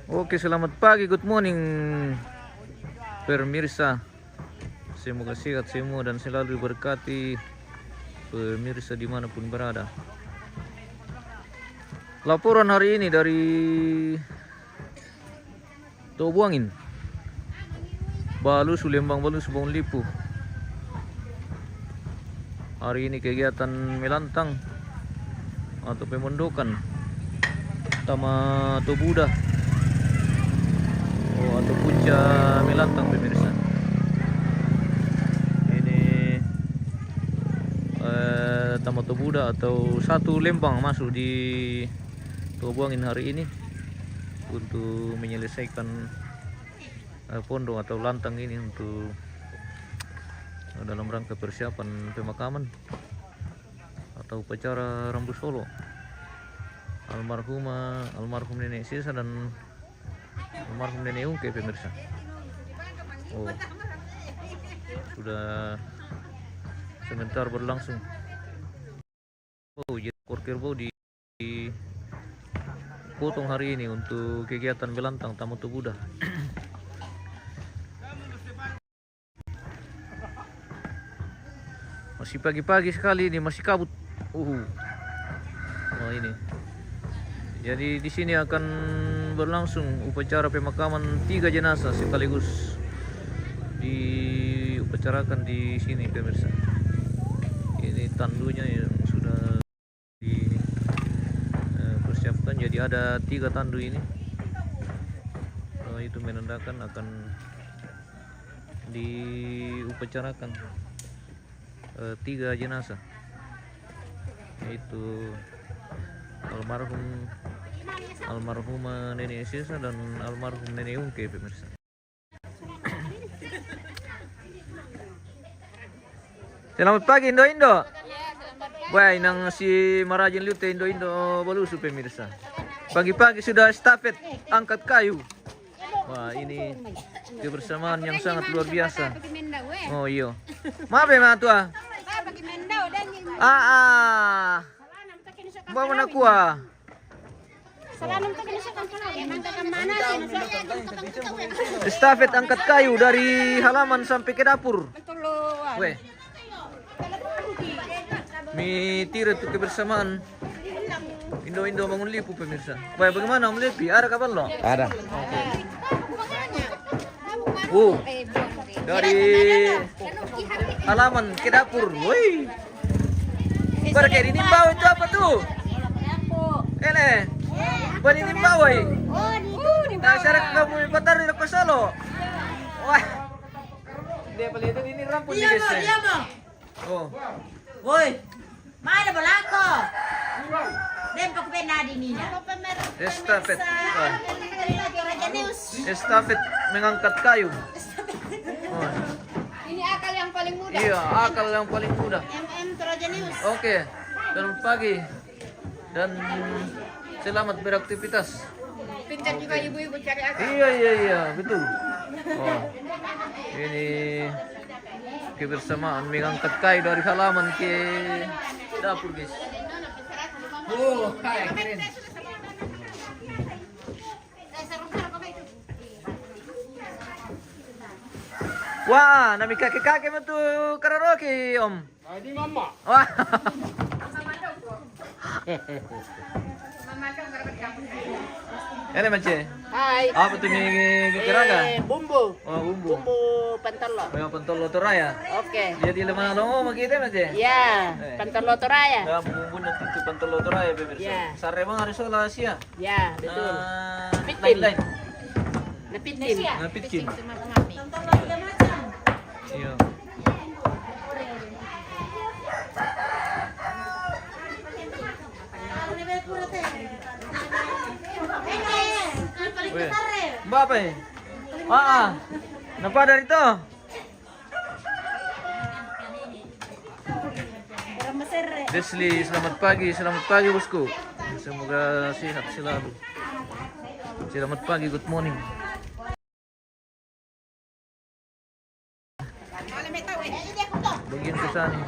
Oke, selamat pagi, good morning pemirsa. Semoga sehat semua dan selalu diberkati pemirsa dimanapun berada. Laporan hari ini dari Tobuangin, Balus, Lembang Balus, Bong Lipu. Hari ini kegiatan melantang atau pemondokan Tama Tobuda atau punca melantang pemirsa. Ini Tama Tobuda atau satu Lembang masuk di Tobuangin hari ini untuk menyelesaikan pondok atau lantang ini untuk dalam rangka persiapan pemakaman atau upacara Rambu Solo almarhum Nenek Sisa dan almarhum Nenek Ungke pemirsa. Sudah sebentar berlangsung. Jadi kerbau dipotong hari ini untuk kegiatan belantang Tama Tobuda. Masih pagi-pagi sekali ini, masih kabut. Ini. Jadi di sini akan berlangsung upacara pemakaman 3 jenazah sekaligus diupacarakan di sini pemirsa. Ini tandunya yang sudah dipersiapkan. Jadi ada 3 tandu ini. Itu menandakan akan diupacarakan 3 jenazah, yaitu almarhumah Nenek Sisa dan almarhum Nenek Ungke pemirsa. Selamat pagi Indo. Wah, nang si marajin lute Indo Balusu pemirsa. Pagi-pagi sudah estafet angkat kayu. Wah, ini kebersamaan yang sangat luar biasa. Oh iya. Maaf ya matua. Bawa mana kuah? Estafet angkat kayu dari halaman sampai ke dapur. Weh. Mitir itu kebersamaan Indo Bangun Lipu pemirsa. Wah, bagaimana Om Lepi? Ada kabar lo? Ada. Dari halaman ke dapur. Woi. Kayak dinimbau itu apa tuh? Ele. Buat dinimbau woi. Nah, syarat kamu patar di Lepas Solo. Wah. Dia beli itu ini rampun di desa. Oh. Woi. Mana balako? Dempak penadi ni. Estafet. Estafet mengangkat kayu. Ini akal yang paling mudah. Iya, akal yang paling mudah. Toraja News. Oke, selamat pagi dan selamat beraktivitas. Pintar juga ibu-ibu cari akal. Iya, betul. Ini kebersamaan mengangkat kayu dari halaman ke dapur, guys. Keren. Wah, nami kakek-kakek itu karaoke, Om. Ini mama. Wah. Ini macam. Hai. Apa tuh nih keraga? Bumbu. Oh, bumbu. Bumbu pentolo. Memang pentol Toraya. Oke. Jadi lemah longo kita macam. Ya, pentolo Toraya. Ya, bumbu nanti itu pentol Toraya pemirsa. Ya. Sare bang hari sola Asia. Ya, betul. Lain-lain. Napitin. Napitkin. Iya. Mbak apa ya? Napa dari itu? Desli, selamat pagi bosku. Semoga sehat selalu. Selamat pagi, good morning. Bagian ke sana.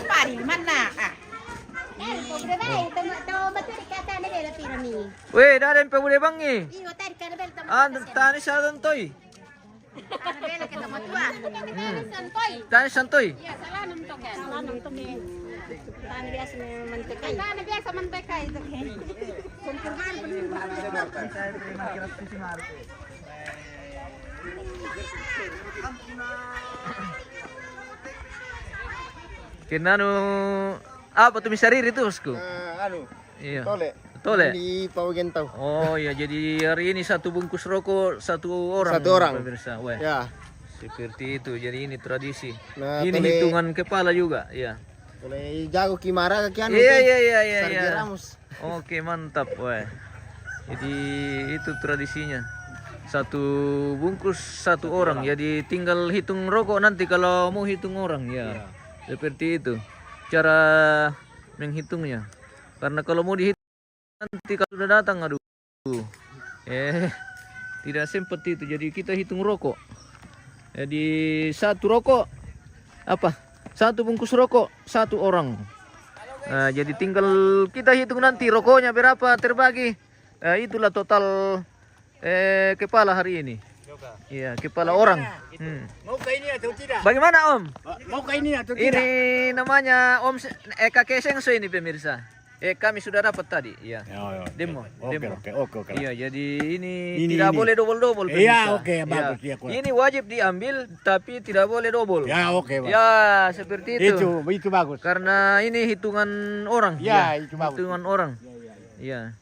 Pari mana? Weh, dah ada yang boleh bangi. Tani sa tantoy. Tani santoy. Kinano apa tuh misariri itu bosku? Iya. Tole. Di Pawagentaw. Oh ya, jadi hari ini satu bungkus rokok satu orang. Satu orang. Pemirsa. Weh. Ya. Seperti itu. Jadi ini tradisi. Nah, ini hitungan kepala juga, ya. Boleh jago Kimara ke kian. Iya. Sergio Ramos. Oke, mantap, weh. Jadi itu tradisinya. Satu bungkus satu orang. Jadi tinggal hitung rokok nanti kalau mau hitung orang, ya. Seperti itu cara menghitungnya. Karena kalau mau dihitung nanti kalau sudah datang, aduh, tidak sempat itu. Jadi kita hitung rokok. Jadi satu rokok satu bungkus rokok satu orang. Nah, jadi tinggal kita hitung nanti rokoknya berapa terbagi. Itulah total kepala hari ini. Iya, kepala orang. Mau ke ini atau tidak? Bagaimana Om? Mau ke ini atau Ini namanya Om kakek Sengso ini pemirsa. Kami sudah dapat tadi, ya. Demo. Oke. Iya, jadi ini tidak boleh double-double. Iya, oke, Ya. bagus ya. Ini wajib diambil, tapi tidak boleh double. Ya, oke, Pak. Ya, seperti itu. Itu bagus. Karena ini hitungan orang. Ya, itu bagus. Hitungan orang. Iya.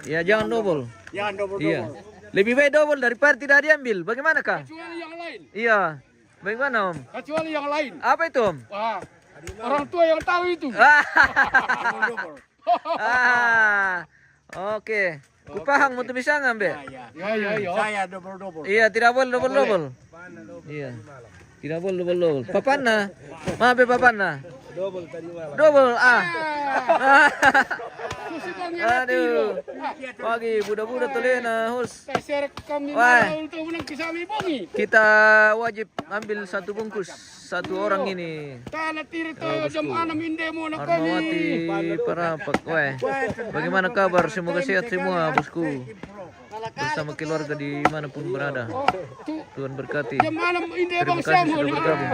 Ya, jangan double. Jangan double. Iya. Lebih baik double daripada tidak diambil. Bagaimana, Kang? Kecuali yang lain. Iya. Bagaimana, Om? Kecuali yang lain. Apa itu, Om? Wah, orang tua yang tahu itu. Oke. Kupahang mau bisa ngambil. Ya. Saya double. Iya, tidak boleh double. Iya. Tidak boleh double. Papanna. Maaf papanna. Double. Aduh. Pagi budak-budak tolena hus. Saya kami Wah. untuk menang kisami bongi. Kita wajib ambil satu bungkus satu orang ini. Tanah tiri to jam 6 indemo na Armawati kami. Parapak. Weh. Bagaimana kabar? Semoga sehat semua, bosku. Bersama keluarga dimanapun berada. Tuhan berkati. Jam 6 indemo Terima bang kasih Samuel. sudah bergabung.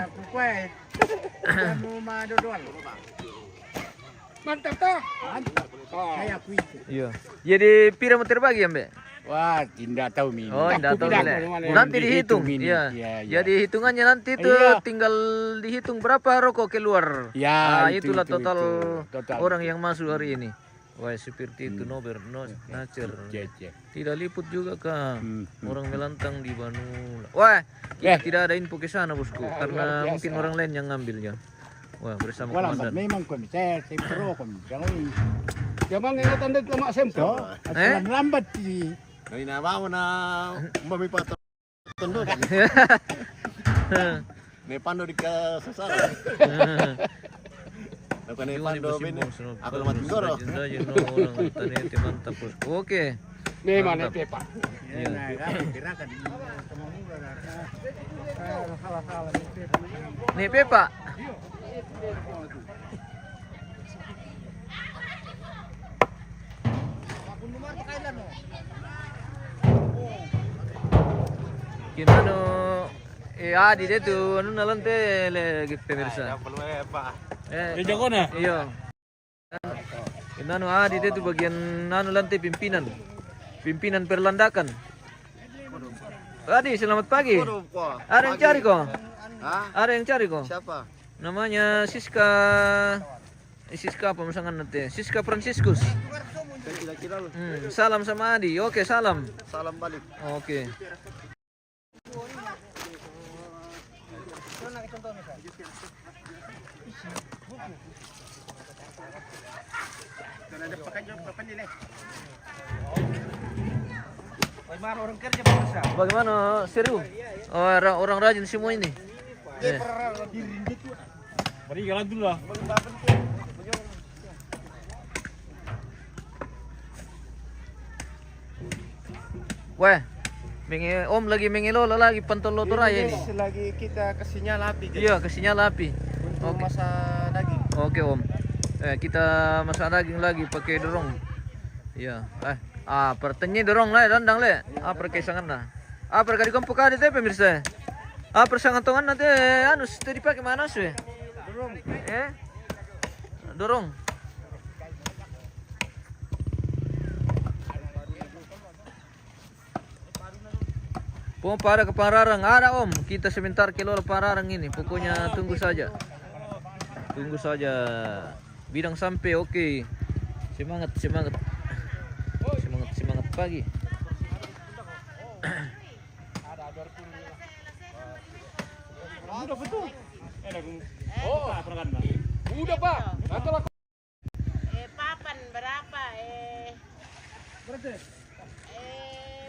Mantap ta? Saya kui. Iya. Jadi pira mau terbagi ya, Mbak? Wah, tidak tahu Min. Oh, tidak tahu tidak. Mbak. Nanti dihitung. Iya. Jadi hitungannya nanti itu tinggal dihitung berapa rokok keluar. Ya, itulah itu. total Total. orang yang masuk hari ini. Wah, seperti itu nacer. Tidak liput juga kah? Orang melantang di Banula. Wah, kita tidak ada info ke sana, bosku, karena mungkin orang lain yang ngambilnya. Wah, bersama komandan. Memang kami saya pro kami. Jangan Jamang ingatan din lama sempo. lambat sih. Kami na mau na mamipato tunduk. May pando di ka sasara. Ako na pando bin. Ako naman siguro. Mantap, bosku. Oke. Memang ni Pepa. Nih, Pepa. Kinano adi deh tuh anu nalante lagi pemirsa. Jago na. Iya. Kinano adi deh tuh bagian anu lantai pimpinan. Pimpinan perlandakan. Adi, selamat pagi. Ada yang cari kok? Ada yang cari kok? Siapa? Namanya Siska. Siska apa misalkan nanti? Siska Franciscus. Kira-kira lu. Salam sama Adi. Oke, salam. Salam balik. Oke. Bagaimana seru? Oh, orang rajin semua ini. Beri jalan dulu lah. Weh, Om lagi mengelola lagi Pantoloto Raya ini. Lagi kita ke sinyal api. Iya, ke sinyal api. Untuk masak daging. Oke, Om. Kita masak daging lagi pakai dorong. Iya. Pertanyaan dorong lah, dandang le. Perkai sangan lah. Perkai kompok ada teh pemirsa. Persangan tongan nanti anu tadi pakai mana sih? Dorong. Dorong. Para ke Pararang ada om, kita sebentar keluar Pararang ini. Pokoknya tunggu saja. Tunggu saja. Bidang sampai oke. Semangat pagi. Udah betul. Udah Pak. Atau Papan berapa? berarti.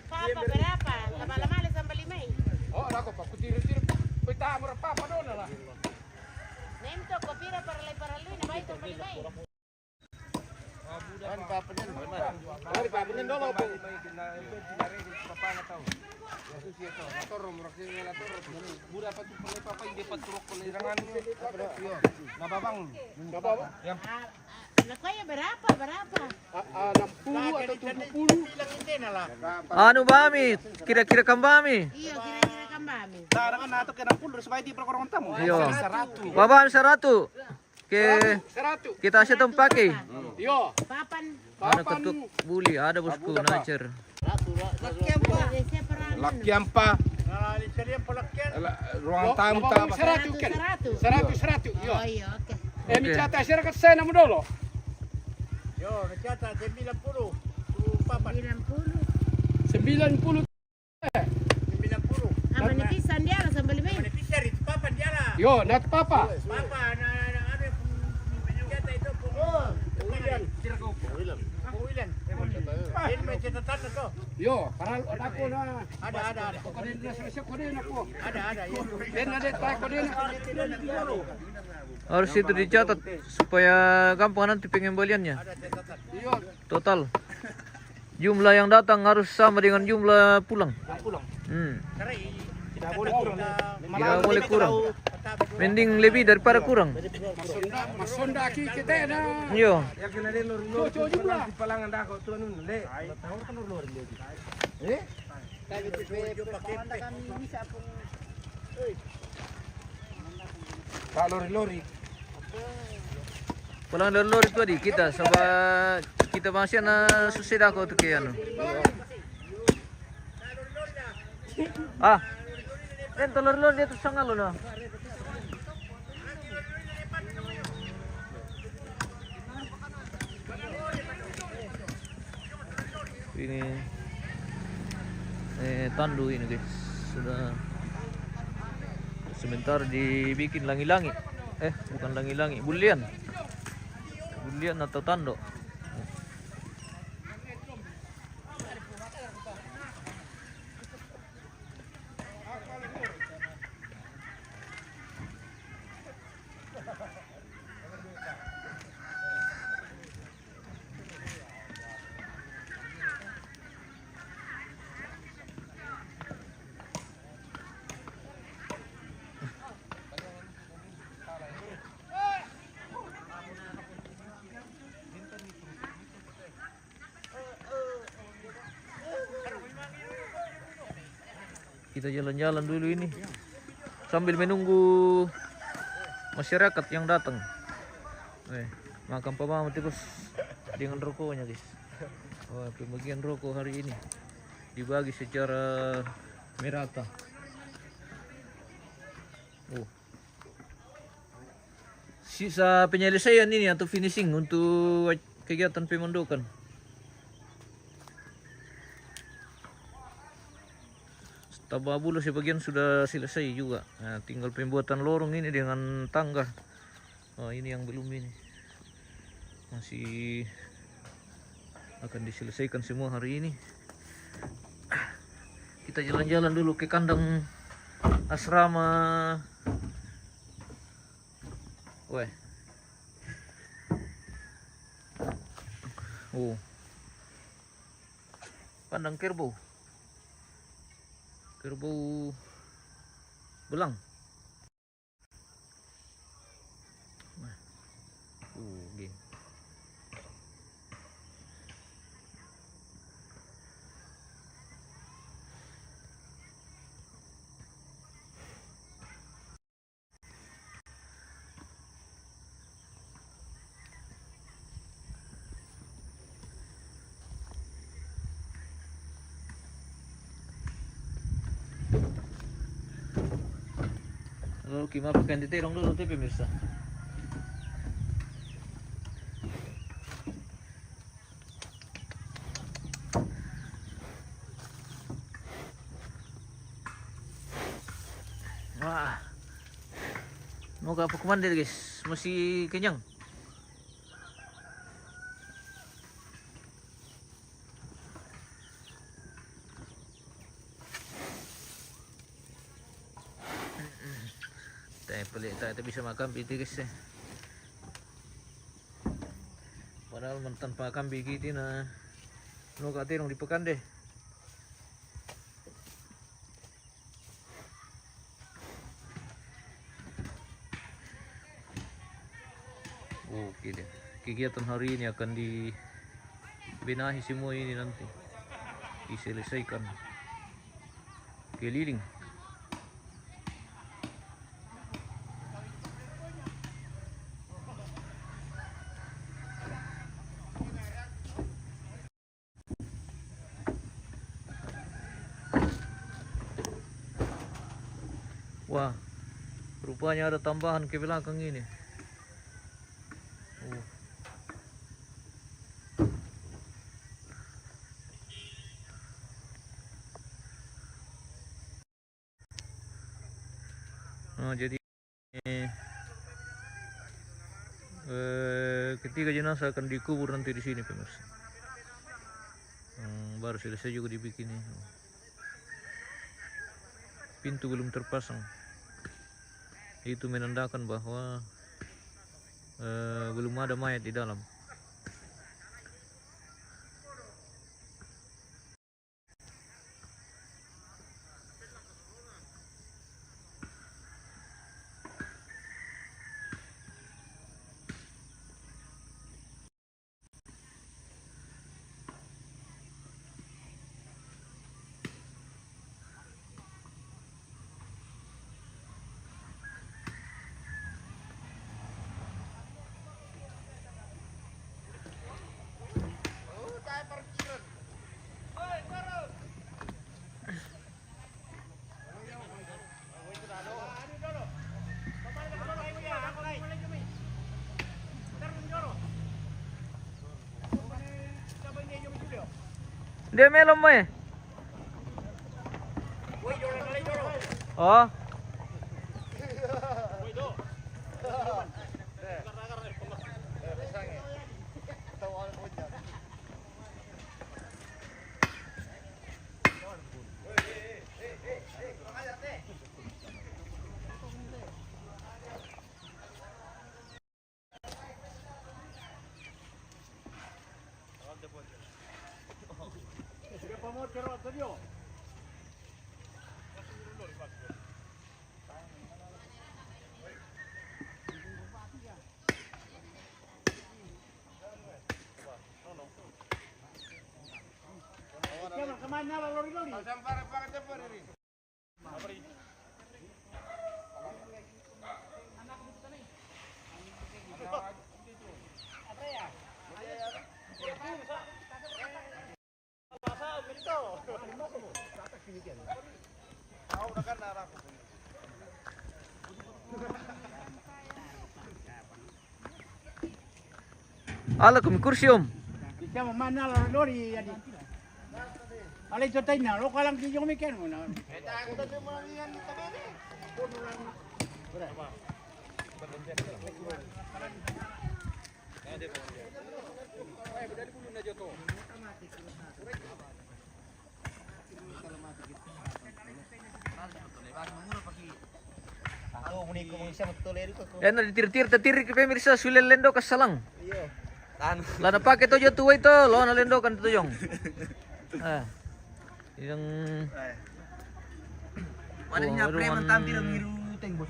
Papa berapa? Lama-lama sampai 5. Oh, aku Pak. Kutir-tir pita berapa dona lah. Nento kopira para lu na baito malibay. Kan papanin benar. Dari papanin dulu po. Nakuya berapa? 60 atau 70. Anu bami, kira-kira kambami. Iya, kira-kira kambami. Kan nato ke 60 supaya di perkorong tamu. Iyo. Babam 100. Kita setong pakai. Yo, Papan. Ada ketuk buli, ada bosku nacer. lakyan pa. Ruang tamu ta. 100. Yo. Oh iya, oke. Mi chata sira kat sana mo dolo. Yo, nagkata 90. Papan 90. 90. 90. Ama nipisan dia lah sampai 5. Beneficiary, papan dia lah. Yo, nat papa. Papa, ano nagkata ito po. William. Ini may catatan na to. Yo, para ako na. Ada. Ko din na siya ko din ako. Ada. Den na det ko din. Harus itu dicatat supaya gampang nanti pengembaliannya. Yo, Total. Jumlah yang datang harus sama dengan jumlah pulang. Tidak boleh kurang. Tidak boleh kurang. Mending lebih daripada kurang. masonda ki kita na. Yo. Coco jumlah. Pak lori-lori. Pulang dari lori tadi kita sebab kita masih na susah aku tu kian. Telur dia tu sangat loh. Ini tandu ini guys sudah sebentar dibikin langi-langi. Bukan langi-langi, bulian atau tando. Kita jalan-jalan dulu ini sambil menunggu masyarakat yang datang. Makan pamam terus dengan rokoknya guys. Pembagian rokok hari ini dibagi secara merata. Sisa penyelesaian ini atau finishing untuk kegiatan pemondokan. Tababulu sebagian sudah selesai juga. Nah, tinggal pembuatan lorong ini dengan tangga. Ini yang belum ini. Masih akan diselesaikan semua hari ini. Kita jalan-jalan dulu ke kandang asrama. Kandang kerbau. Kerbau belang. Gini. Oke, maafkan diterong dulu tuh pemirsa. Wah, mau ke Pokemon deh guys, masih kenyang. Pelik tak bisa makan itu guys ya. Padahal tanpa kambing gitu nah, nu katirong di pekan deh. Oke deh, kegiatan hari ini akan dibenahi semua ini nanti, diselesaikan keliling. Wah, rupanya ada tambahan ke belakang ini. Jadi ketiga jenazah akan dikubur nanti di sini pemirsa. Baru selesai juga dibikin ini. Pintu belum terpasang. Itu menandakan bahwa belum ada mayat di dalam. Dia melom mo eh. Oh. Ala kami kursi om. Kita mana lori jadi. Alay jotay na, lo kalang di yung miken mo na. Yan na ditir-tir pemirsa sulen lendo kasalang. Lana pakai tojo tua itu, lo na lendo kan tuyong. Yang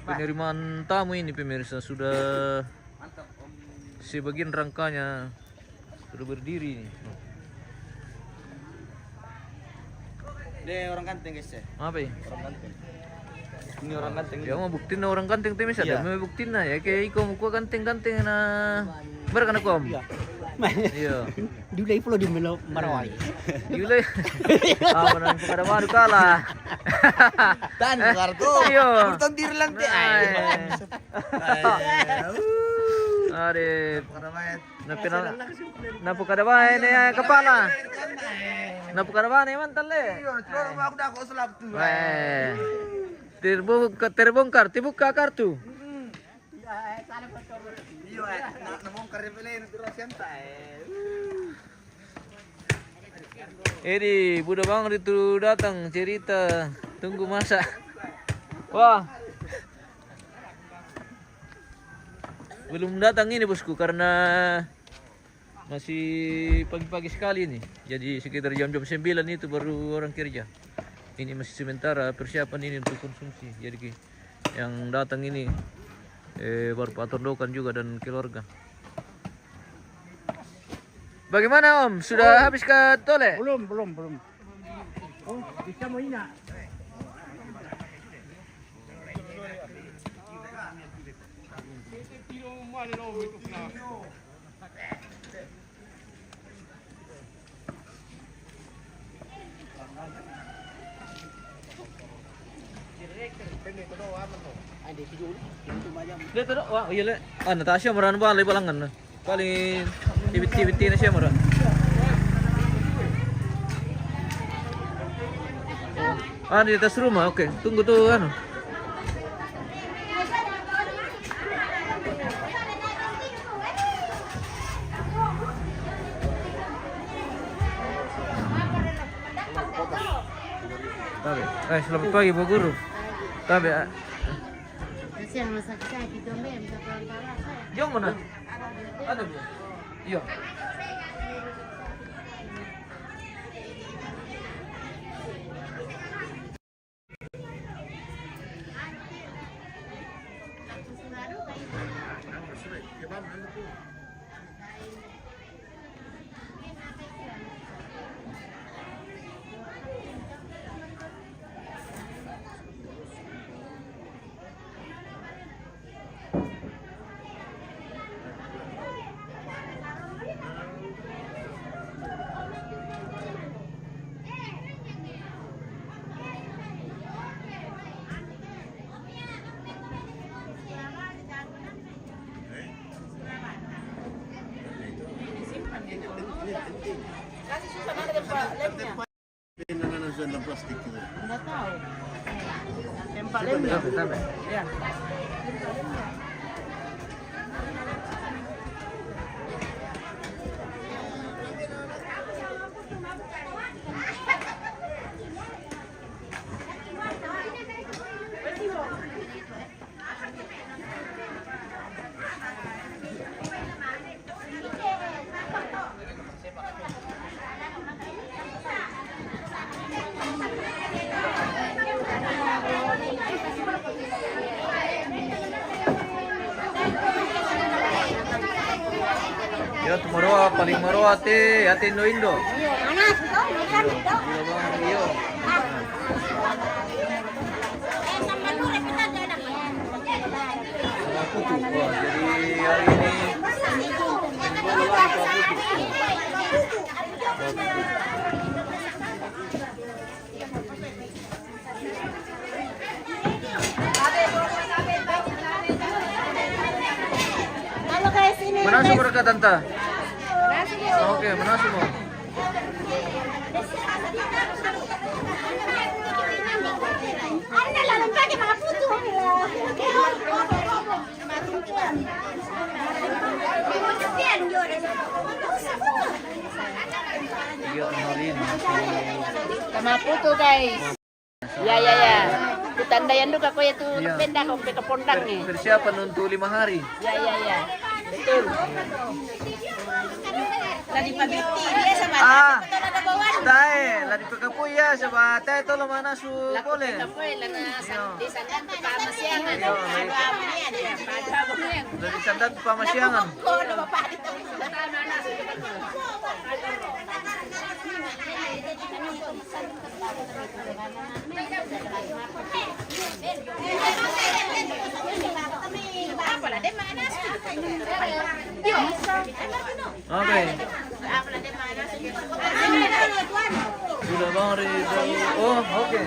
penerimaan tamu ini pemirsa sudah sebagian rangkanya sudah berdiri nih. Dia orang ganteng guys ya. Apa ya? Orang ganteng. Ini orang ganteng. Ya mau buktiin na orang ganteng tuh misalnya, mau buktiin na ya kayak iko muka ganteng na. Bener kan aku om? Iya. Dulay pulo di Melo Marawai. Yule. Menang kada baru kalah. Tan kartu. Iya. Kurang diri lang ti ay. Ade. Napu kada bae ni kepala. Napu kada bae ni mantal le. Aku dah kau selap tu. Terbongkar, dibuka kartu. Iyo, namongkar yung pala yung turasenta Edi, Buddha Bang itu datang cerita, tunggu masa. Wah, belum datang ini bosku karena masih pagi-pagi sekali nih. Jadi sekitar jam-jam 9 itu baru orang kerja. Ini masih sementara persiapan ini untuk konsumsi. Jadi yang datang ini baru Pak Tordokan juga dan keluarga. Bagaimana Om? Sudah habis ke tole? Belum. Oh, bisa mau ina. Dito do, wah iya le. Natasha maran ba lay balangan na. Paling tibit-tibit na siya mara. Di atas rumah, oke. Tunggu tuh anu. Tabe. Selamat pagi Bu Guru. Tabe. Kasihan masak-sakit dong, Bem. Sa pelan-pelan saya. Yung mana? Ano ba? Iyo. Dalam plastik itu. Enggak tahu. Tabe. Ya. Ya, tumoro paling maro ate Indo Indo. Iyo. Putu. Wah, jadi hari ini mana sumber ke tante? Oke, mana semua? Iya, kenalin. Sama putu guys. Ya. Kutandayan duka ko itu benda ko ke pondang nih. Persiapan untuk 5 hari. Ya. Betul. Lagi pabiti dia sama Tae, lari pagkapuya sa bata ito lamana su pole. di sana pamasiangan. Dari sandat pamasyangan. Oke. Sudah Bang Ridho. Oh, oke.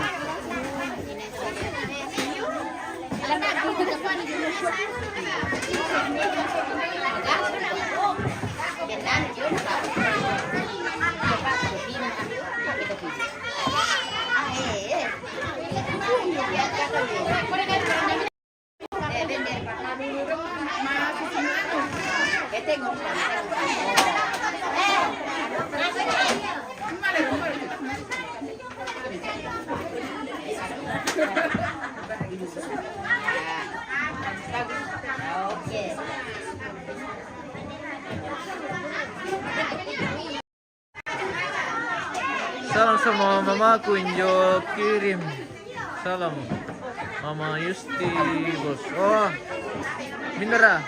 Salam sama mamaku Injo kirim. Salam Mama Yusti bos. Oh, Mindera.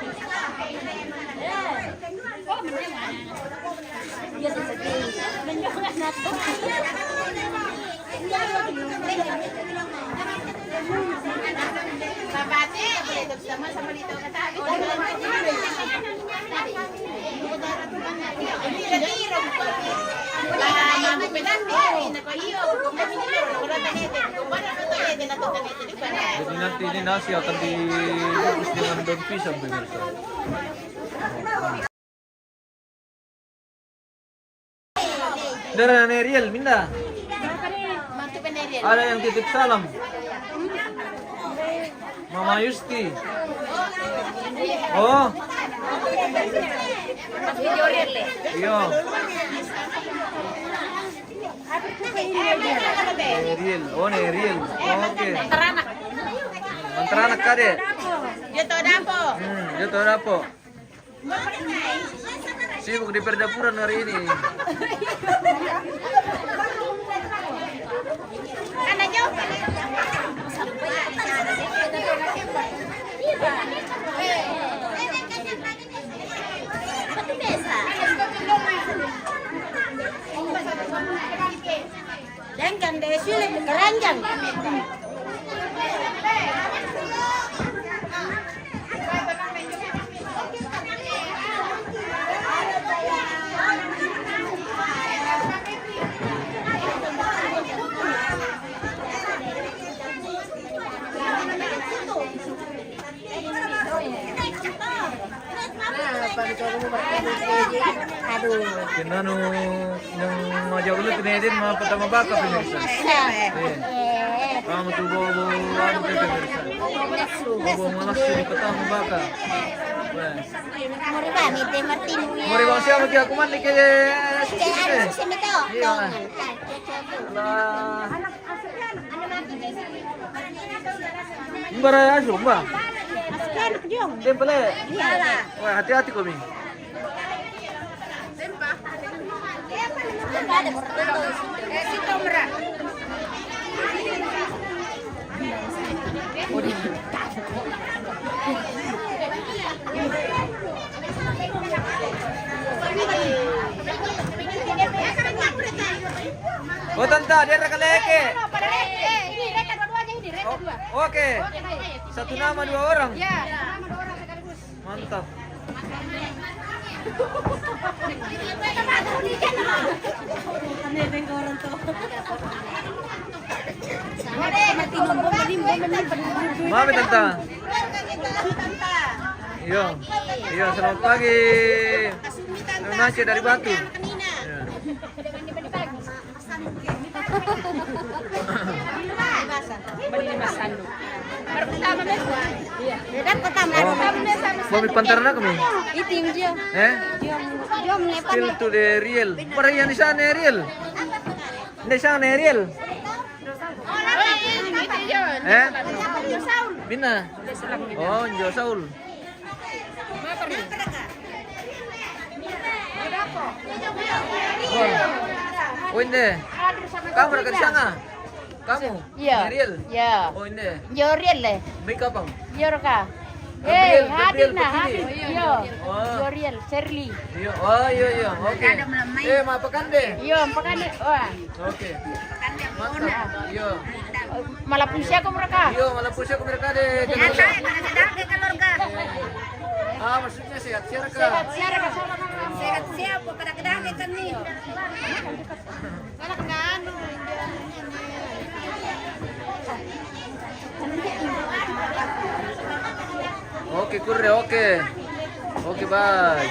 Jadi nanti ini nasi akan dibungkus dengan daun pisang pemirsa. Dari Neriel, Minda. Ada yang titip salam. Mama Yusti. Oh. Iya. Neriel. Oh, Neriel. Oke. Antaranak kade. Jatuh dapo. Jatuh dapo. Sibuk di perdapuran hari ini. Karena jauh. Jangan deh, sulit keranjang. Aduh. Kinano nang majak ulit tinedin mga patama baka pemirsa. Kamu tuh bobo anu pemirsa. Bobo malasu di patama baka. Mori ba mi te Martin. Mori bang siapa ki aku mandi ke Sini to. Iya. Lah. Mbara asu mbak. Tempel. Wah, hati-hati kami. Oh tante, dia rekan leke. Ini reka dua-duanya ini, reka dua. Oke. Satu nama 2 orang. Ya, nama 2 orang sekaligus. Mantap. Mami tante. Iya. Iya, selamat pagi. Terima kasih dari Batu. Iya. Mami pantarna kami. Itim dia. Jom lepas. Still to the real. Para yan isa na real. Hindi siya na real. Bina. Oh, Njo Saul. Oh, hindi. Kamu rekan sana. Kamu? Iya. Real. Iya. Oh, hindi. Yo real le. Make up ang. Yo ka. Gabriel, hadir na, Gabriel hadir. Yo. Oh. Yo real, Shirley. Iyo. Oh, iyo. Okay. Mapakande. Yo, pakane. Oh. Okay. Mantap. Iyo. Malapun siya ko mereka. Iyo, malampus siya kung mereka de. Keluarga. Ah, maksudnya sehat. Siapa? Sehat, siara ka sama Sehat siap, kadang-kadang ikan nih. Kalau kena anu. Oke, Kurre, oke. Oke, bye.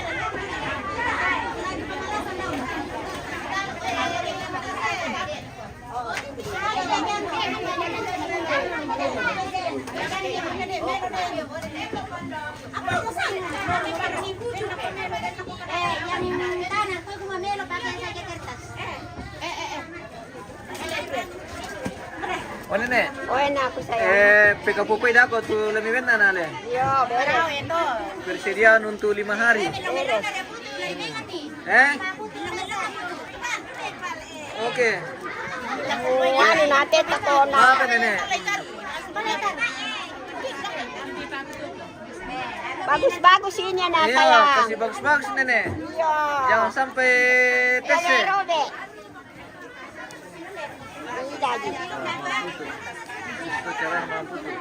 Yang tanah tuh cuma melo pakai saja kertas. Oh, nenek. Oh, enak aku sayang. Peka pupai dako tu lebih benar nale. Yo, beres. Persediaan untuk 5 hari. Oke. Ano natin ako na. Apa nenek? Bagus-bagus ini na Iya, sayang. kasih bagus-bagus nenek. Iya. Jangan sampai tes Ada ya. Robe. Ini lagi. Itu cara mampu tuh.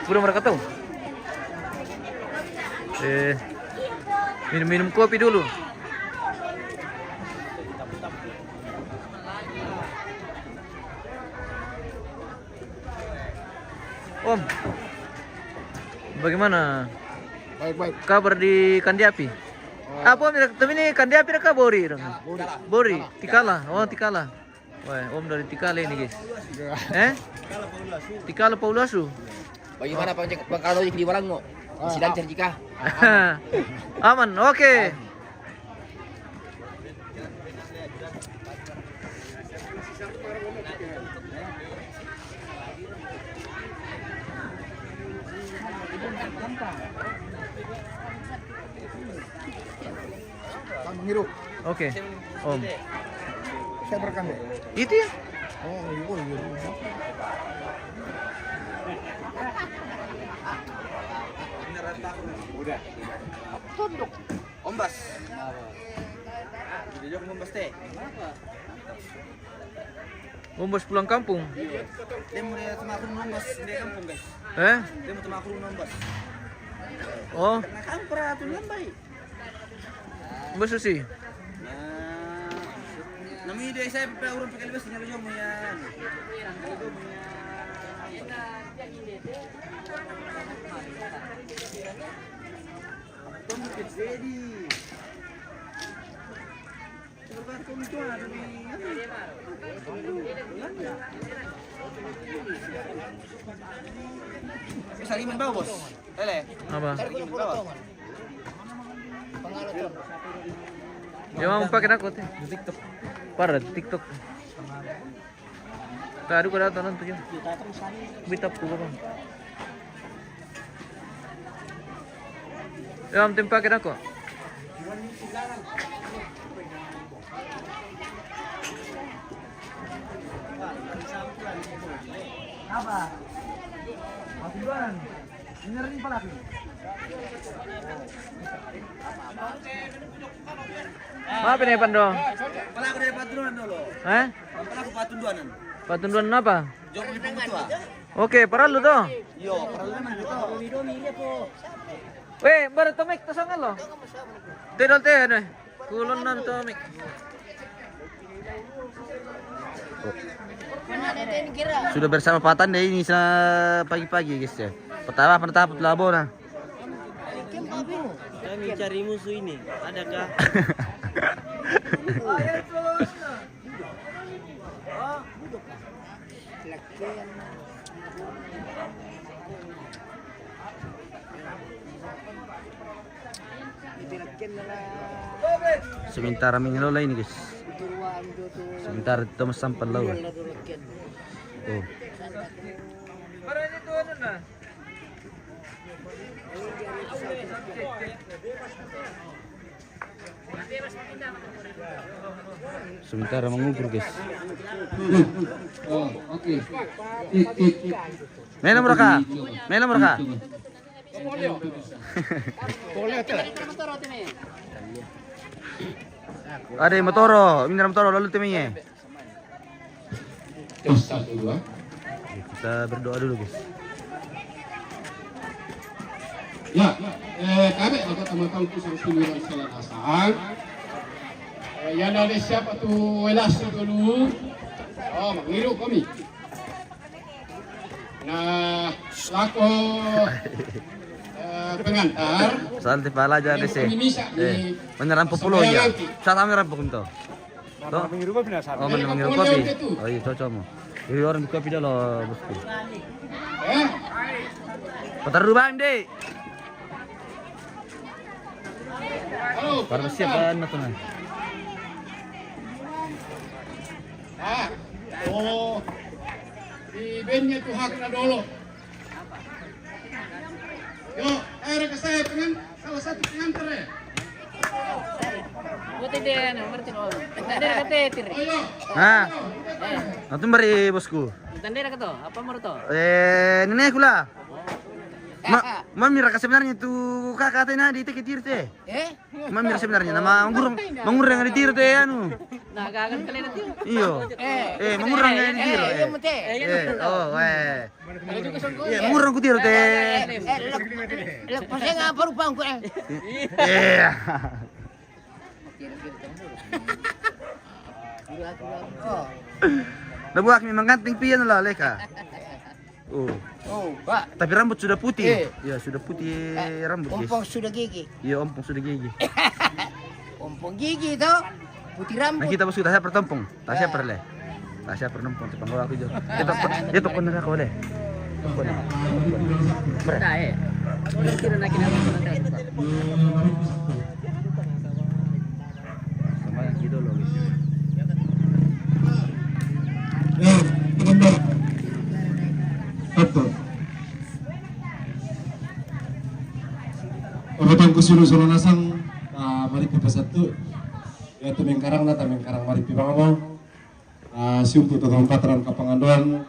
Belum mereka tahu. Minum kopi dulu. Om, bagaimana Baik. kabar di Kandiapi? Apa om? Tapi ini Kandiapi kah Bori? Bori, Tikala. Oh Tikala. Wah, om dari Tikala ini guys. Tikala Paulasu. Bagaimana kalau di Walang mo? Sidang cerjika. Aman, oke. Kang ngiru. Oke, om. Saya berekam deh. Itu ya? Oh, iya. Udah. Tunduk. Ombas. Jadi jom ombas teh. Om bos pulang kampung. Dia mau dia temakrum ombas di kampung guys. Dia mau temakrum ombas. Oh, Nah kan peratu lambai. bos Susi. Nah, nami dia saya pe urun pakai lebih nyala jom yan. Tunggu ready. Coba kamu tuh ada di. Saliman bawa bos. Ele. Apa? Saliman bawa. Ya mau pakai aku teh. Di TikTok. Parah di TikTok. Tadi gua datang tuh. Bitap ku bang. Ya om pakai aku. Apa? Masih jualan. Benerin pala aku. Apa nih Pando? Pala aku dari patunduan dulu. Hah? Pala aku patunduanan. Patunduan apa? Jom di pengtua. Oke, parah lu tuh. Yo, perlu gitu. Weh, baru tomik tasangan lo. Tidol teh nih. Kulon nan tomik. Sudah bersama Patan deh ini pagi-pagi guys ya. Pertama pelabur nah. Kami cari musuh ini, adakah? Sementara mengelola ini guys. Sementara Thomas sampan laut. Oh. Baru ini tuh anu nah. sementara mengukur guys. Oh, oke. Main nomor kah? Main nomor kah? Ada yang motoro, ini motoro lalu timnya. Satu dua. Kita berdoa dulu guys. Ya, kami agak teman-teman kusang suluran salah asal. Yan ada siapa tu welas dulu. Oh, mengiru kami. Nah, selaku pengantar. Santi pala aja deh sih. Menyerang populo ya. Saat kami rampok itu. Toh? Oh, mengiru kopi. Oh iya, cocok mau. Ini orang kopi dah loh, bosku. Putar dulu bang, deh. Para siapaan matuna. Oh, di bandnya tuh haknya dulu. Yo, ayo ke saya salah satu pengantar ya. Buat dia nomor tino. Tandera kate tiri. Nah, nanti beri bosku. Tandera kato, apa mau to? Nenek kula. Mamira sebenarnya itu kakak teh di tiket teh. Mamira sebenarnya nama mengurang yang ditir teh anu. Nah, gagan kalian itu. Iyo. Mengurang yang ditir. Oh, iya, mengurang ku tir teh. Lepas enggak apa rupang ku. Iya. Nabuak memang ganting pian lah leka. Oh, Pak. Tapi rambut sudah putih. Ya, sudah putih rambut, guys. Ompong sudah gigi. Iya, ompong sudah gigi. Ompong gigi tuh. Putih rambut. Nah, kita bosku tasya pertompong. Tasya perle. Tasya pernompong sepanggo aku jo. Itu pun nak boleh. Nah, kira nak kena nanti. Sama yang gitu loh, guys. Ya, teman-teman. Betul. Obatang kusulu solo nasang mari pipa satu. Ya tu mengkarang nata mengkarang mari pipa ngomong. Siumpu tu tempatran kapangandoan.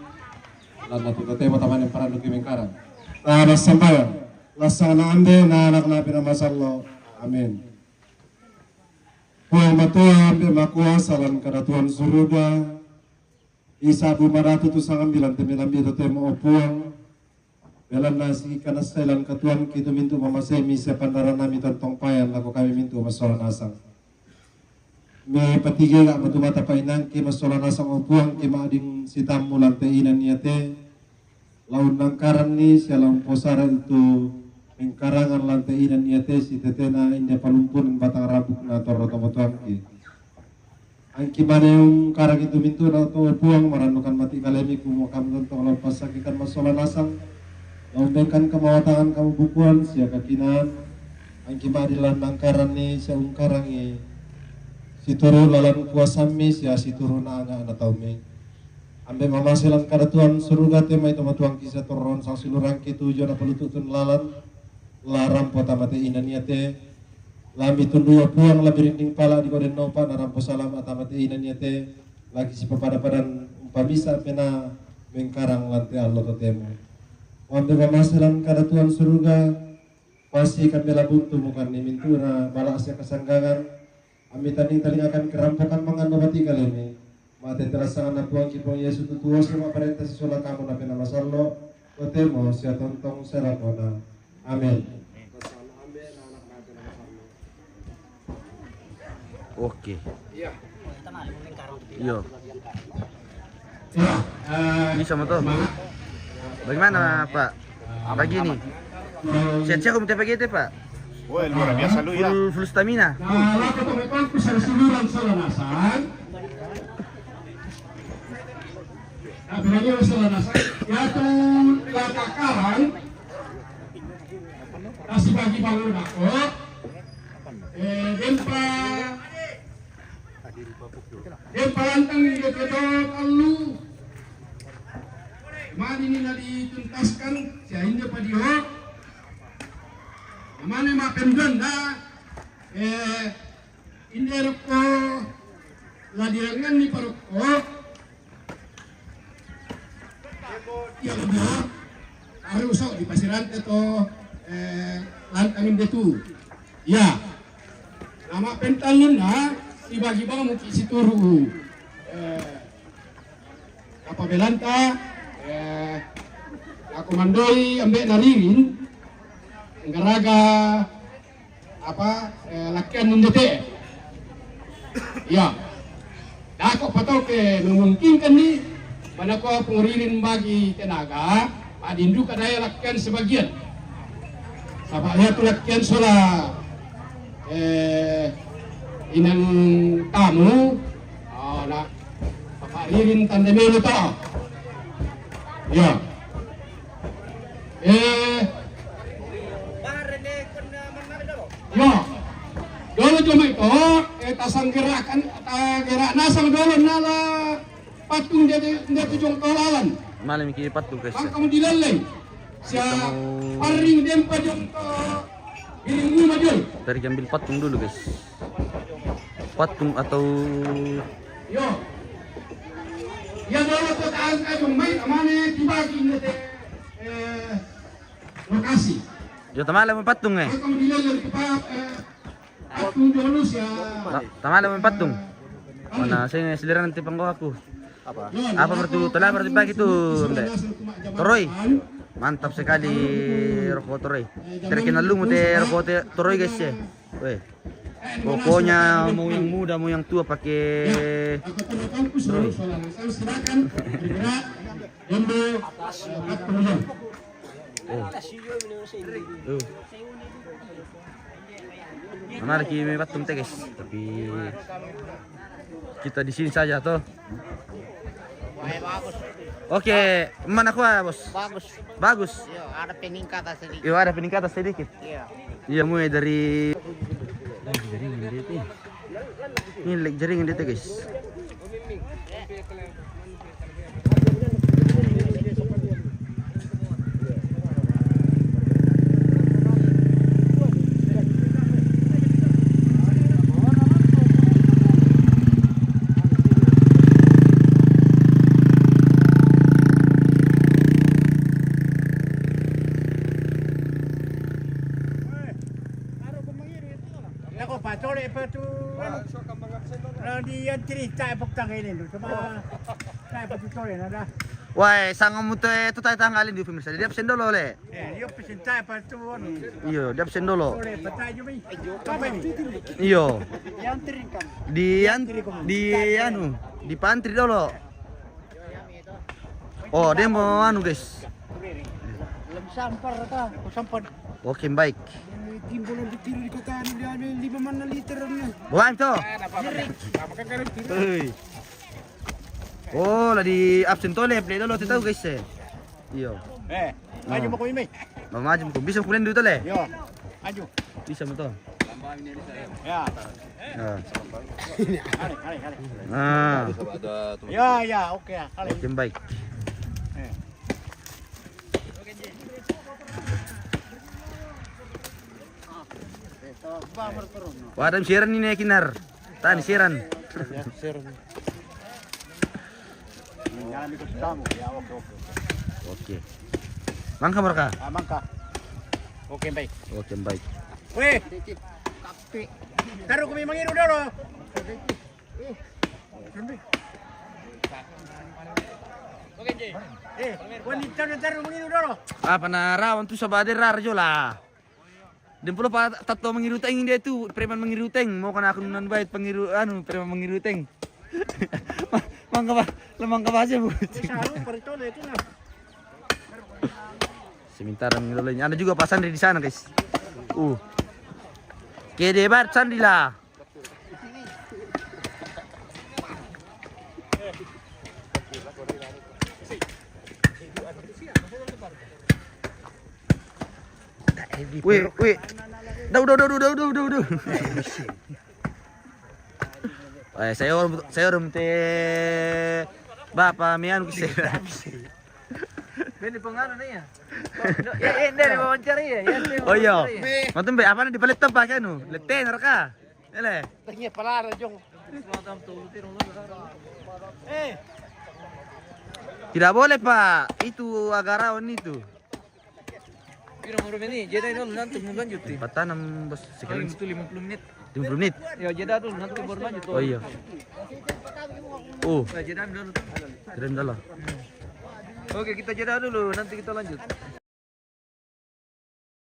Lan natu tete mataman yang paran duki mengkarang. Nasambayan. Lasana ande na anak nabi nama sallo. Amin. Puang matua ambe makua salam kada Tuhan suruga. Isa bumaratu tu sangat bilang temilambi tu temo opuang. Dalam nasi kanas selan katuan kita mintu mama semi sepandaran nami tentang payan laku kami mintu masalah nasang. Me patiga gak matu mata painang ki masalah nasang opuang ki maading sitamu lantai inan niate. Laun nangkaran ni sialang posara itu mengkarangan lantai inan niate si tetena indah palumpun batang rabuk na torotomotuan ki. Angki mana yung karang itu mintu na to puang maranukan mati kalemi kumukam tentang lepas sakikan masalah nasang laundekan kemawatangan kamu bukuan sia kakinan angki madilan nangkaran ni sia ungkarang ni si turu lalan kuasami sia si turu na anga na taume ambe mamasilan kada tuan suruga tema itu matuang kisah turun sang silurang kitu jo na pelututun lalan laram pota mati inaniate Lami tundu ya puang labi rinding pala di koden nopa narampo salam atamati inan yate lagi si papada-padan umpamisa pena mengkarang lantai Allah totemo. Wambe mamasalan kada Tuhan surga pasti kan bela buntu mukan ni mintura bala asya kasanggangan amitan tali akan kerampokan mangano mati kalemi. Mate terasangan na puang kipong Yesus tutuo sama parenta si sola kamu na pena masallo totemo siya tontong serapona. Amin. Oke. Iya. Ini sama tuh. Bagaimana Pak? Pagi ini. Siap-siap minta pagi itu Pak. Wah, luar biasa lu ya. Full stamina. Laku pemepang kusar suluran salanasan. Apalagi salanasan. Yaitu lakakarang. Kasih bagi bangun aku. Dempa lantang di kedot alu. Mani ni na dituntaskan siya hindi pa diho. Mani mapendon na hindi ko ladirangan ni parokok yang ada harus di pasiran atau lantangin itu ya nama pentalun na ibagi bang mungkin situru apa belanta aku mandoi ambek naririn ngaraga apa lakian nundete ya aku patau ke memungkinkan nih mana ko penguririn bagi tenaga adindu kadaya lakian sebagian sabaya tu lakian sola inang tamu na paparirin tandemelo ta ya ya dolo cuma itu tasang gerakan gerak nasang dolo nala patung dia tujung tolawan Malam iki patung guys. bang kamu dilalai siya paring dempa jong bilingu majul Dari ambil patung dulu guys. Patung atau yo ya dolo to taas ka jong may amane dibagi nete lokasi yo tamala mo patung eh. bang kamu dilalai pa patung dolo siya Tamala mo patung. Mana saya selera nanti panggo aku. Yun, Apa berarti pagi tuh? Toroy. Mantap sekali rokok Toroy. Terkenal lu mute rokok Toroy guys ya. Weh. Pokoknya mau yang muda mau yang tua pakai aku tuh kampus dulu soalnya saya serahkan bergerak jombo patung Mana lagi may patung teh guys. Tapi kita di sini saja toh. Oke, mana kuah bos? Bagus. Bagus. Yo, ada peningkatan sedikit. Iya ada peningkatan sedikit. Iya. Iya mulai dari ini leg jaringan dia guys. Ako patore pa tu di antri tay paktang ini tu cuma tay patore nada. Wah, sangat muter itu tayo tanggalin di pemirsa. Dia absen dulu le. Yo pesin tay pa tu Iyo, dia absen dulu. patore patay jumi. Kami Iyo. di antri kan. Di anu, di pantry dulu. Oh, dia mau anu guys. Lam sampar ka, sampar. Oke, baik. Timbulan ditir di kota dia 5 liter na. Buang to. Hei. Oh, lah di absen tole play dulu tahu guys eh. Iyo. Maju mo ko imay. Mamajim ko. Bisa kulen dulu le. Yo. Maju. Bisa mo to. Ya. Ah. Hari. Ah. Ya, oke ya. Kali. Oke, baik. Wadam siaran ini kinar. Tani siaran. Jalan ikut kamu. Ya, oke. Oke. Mangka mereka. Mangka. Oke, baik. Oke, baik. Weh. Kape. Taruh kami mangiru dulu. Wanita taruh mangiru dulu. Apa narawan tu sabadir rarjo lah. Dan pula pak tato mengiruteng dia tu preman mengiruteng mau kena aku nunan bait pengiru anu preman mengiruteng. Mangka bahasa bu. Saru pertole itu nah. Sementara ngilolenya ada juga Pak Sandri di sana guys. Kedebat Sandri lah. Wih. Dah. Saya orang teh Bapak mian ku saya. Ini pengaruh nih ya. Ya dari wawancara ya. Oh iya. Matem be apa di palit tempat kan nu? Leten raka. Ele. Tanya pelara jong. Tidak boleh Pak, itu agak rawan itu. Kira mau ini, jeda dulu nanti mau lanjut. Tempat tanam bos Paling sekali itu 50 menit. 50 menit. Ya jeda dulu nanti baru lanjut. Oh iya. Oh, Ya jeda dulu. keren dah lah. Oke, kita jeda dulu, nanti kita lanjut.